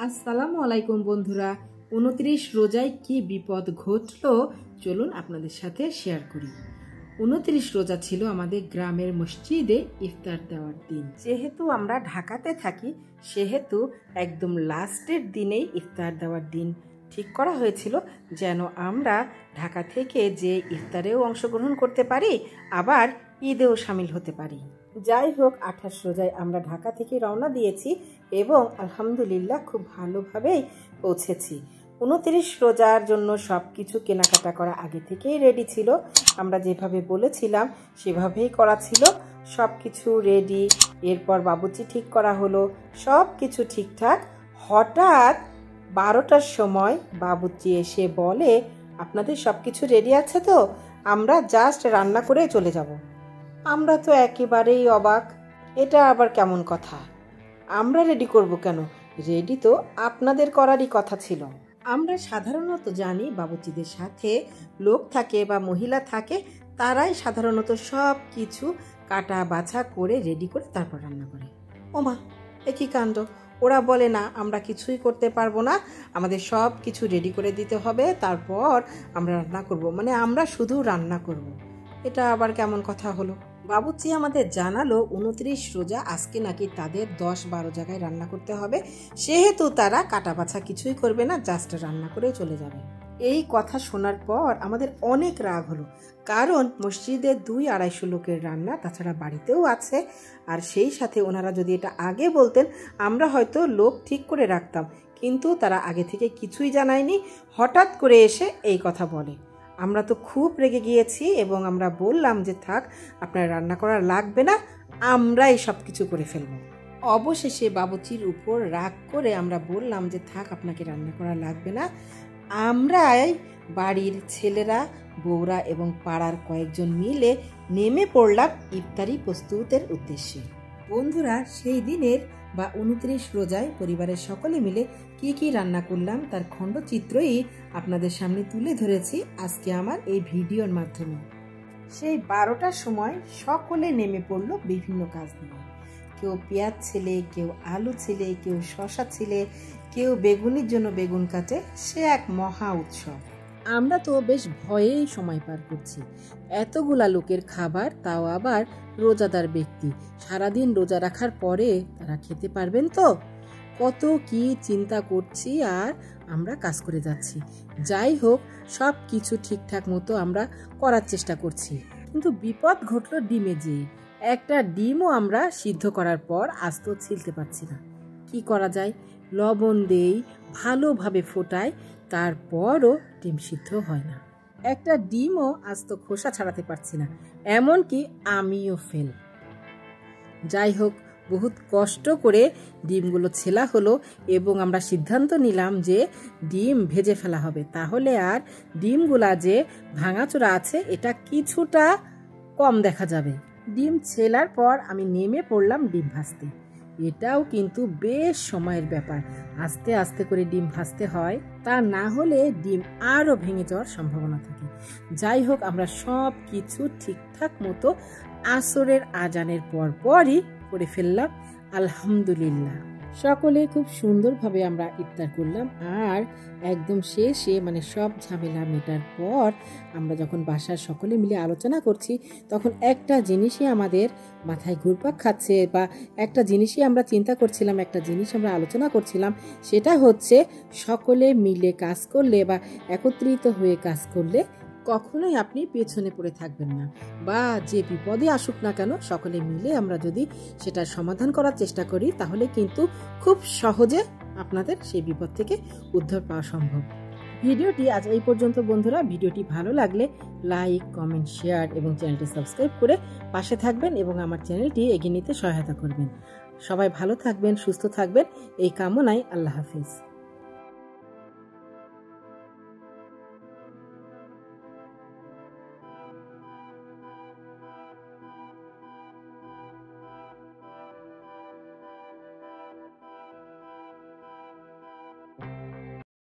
আসসালামু আলাইকুম বন্ধুরা। 29 রোজায় কি বিপদ ঘটলো চলুন আপনাদের সাথে শেয়ার করি। 29 রোজা ছিল আমাদের গ্রামের মসজিদে ইফতার দেওয়ার দিন। যেহেতু আমরা ঢাকাতে থাকি সেহেতু একদম লাস্টের দিনেই ইফতার দেওয়ার দিন ঠিক করা হয়েছিল, যেন আমরা ঢাকা থেকে যে ইফতারেও অংশগ্রহণ করতে পারি, আবার ঈদেও সামিল হতে পারি। যাই হোক, 28 রোজায় আমরা ঢাকা থেকে রওনা দিয়েছি এবং আলহামদুলিল্লাহ খুব ভালোভাবেই পৌঁছেছি। 29 রোজার জন্য সব কিছু কেনাকাটা করা আগে থেকেই রেডি ছিল। আমরা যেভাবে বলেছিলাম সেভাবেই করা ছিল, সব কিছু রেডি। এরপর বাবুর্চি ঠিক করা হলো, সব কিছু ঠিকঠাক। হঠাৎ 12টার সময় বাবুর্চি এসে বলে, আপনাদের সব কিছু রেডি আছে তো, আমরা জাস্ট রান্না করে চলে যাব। আমরা তো একেবারেই অবাক, এটা আবার কেমন কথা? আমরা রেডি করব কেন? রেডি তো আপনাদের করারই কথা ছিল। আমরা সাধারণত জানি বাবুর্চিদের সাথে লোক থাকে বা মহিলা থাকে, তারাই সাধারণত সব কিছু কাটা বাছা করে রেডি করে তারপর রান্না করে। ওমা, একই কাণ্ড! ওরা বলে না, আমরা কিছুই করতে পারবো না, আমাদের সব কিছু রেডি করে দিতে হবে, তারপর আমরা রান্না করব, মানে আমরা শুধু রান্না করব। এটা আবার কেমন কথা হলো? বাবুর্চি আমাদের জানালো 29 রোজা আজকে নাকি তাদের 10-12 জায়গায় রান্না করতে হবে, সেহেতু তারা কাটা বাছা কিছুই করবে না, জাস্ট রান্না করে চলে যাবে। এই কথা শোনার পর আমাদের অনেক রাগ হলো, কারণ মসজিদে 200-250 লোকের রান্না, তাছাড়া বাড়িতেও আছে। আর সেই সাথে ওনারা যদি এটা আগে বলতেন আমরা হয়তো লোক ঠিক করে রাখতাম, কিন্তু তারা আগে থেকে কিছুই জানায়নি, হঠাৎ করে এসে এই কথা বলে। আমরা তো খুব রেগে গিয়েছি এবং আমরা বললাম যে থাক, আপনার রান্না করা লাগবে না, আমরাই সব কিছু করে ফেলব। অবশেষে বাবুর্চির উপর রাগ করে আমরা বললাম যে থাক, আপনাকে রান্না করা লাগবে না, আমরাই বাড়ির ছেলেরা, বউরা এবং পাড়ার কয়েকজন মিলে নেমে পড়লাম ইফতারি প্রস্তুতের উদ্দেশ্যে। বন্ধুরা, সেই দিনের বা 29 রোজায় পরিবারের সকলে মিলে কি কি রান্না করলাম তার খণ্ডচিত্রই আপনাদের সামনে তুলে ধরেছি আজকে আমার এই ভিডিওর মাধ্যমে। সেই 12টার সময় সকলে নেমে পড়লো বিভিন্ন কাজ নিয়ে। কেউ পেঁয়াজ ছেলে, কেউ আলু ছেলে, কেউ শসা ছেলে, কেউ বেগুনির জন্য বেগুন কাটে। সে এক মহা উৎসব। আমরা তো বেশ ভয়েই সময় পার করছি। এতগুলা লোকের খাবার, তাও আবার রোজাদার ব্যক্তি, সারাদিন রোজা রাখার পরে তারা খেতে পারবেন তো? কত কি চিন্তা করছি আর আমরা কাজ করে যাচ্ছি। যাই হোক, সব কিছু ঠিকঠাক মতো আমরা করার চেষ্টা করছি, কিন্তু বিপদ ঘটল ডিমে। যে একটা ডিমও আমরা সিদ্ধ করার পর আস্ত ছিলতে পারছি না। কি করা যায়? লবণ দেই, ভালোভাবে ফোটাই, তারপরও ডিম সিদ্ধ হয় না। একটা ডিমও আস্ত খোসা ছাড়াতে পারছি না, এমনকি আমিও ফেল। যাই হোক, বহুত কষ্ট করে ডিমগুলো ছেলা হলো এবং আমরা সিদ্ধান্ত নিলাম যে ডিম ভেজে ফেলা হবে, তাহলে আর ডিমগুলা যে ভাঙাচোরা আছে এটা কিছুটা কম দেখা যাবে। ডিম ছেলার পর আমি নেমে পড়লাম ডিম ভাজতে। এটাও কিন্তু বেশ সময়ের ব্যাপার, আস্তে আস্তে করে ডিম ভাজতে হয়, তা না হলে ডিম আরও ভেঙে যাওয়ার সম্ভাবনা থাকে। যাই হোক, আমরা সব কিছু ঠিকঠাক মতো আসরের আজানের পরপরই করে ফেললাম। আলহামদুলিল্লাহ, সকলে খুব সুন্দরভাবে আমরা ইফতার করলাম। আর একদম শেষে, মানে সব ঝামেলা মেটার পর আমরা যখন বাসার সকলে মিলে আলোচনা করছি, তখন একটা জিনিসই আমাদের মাথায় ঘুরপাক খাচ্ছে, বা একটা জিনিসই আমরা চিন্তা করছিলাম, একটা জিনিস আমরা আলোচনা করছিলাম, সেটা হচ্ছে সকলে মিলে কাজ করলে বা একত্রিত হয়ে কাজ করলে কখনোই আপনি পেছনে পড়ে থাকবেন না, বা যে বিপদে আসুক না কেন সকলে মিলে আমরা যদি সেটার সমাধান করার চেষ্টা করি, তাহলে কিন্তু খুব সহজে আপনাদের সেই বিপদ থেকে উদ্ধার পাওয়া সম্ভব। ভিডিওটি আজ এই পর্যন্ত বন্ধুরা। ভিডিওটি ভালো লাগলে লাইক, কমেন্ট, শেয়ার এবং চ্যানেলটি সাবস্ক্রাইব করে পাশে থাকবেন এবং আমার চ্যানেলটি এগিয়ে নিতে সহায়তা করবেন। সবাই ভালো থাকবেন, সুস্থ থাকবেন, এই কামনায় আল্লাহ হাফিজ।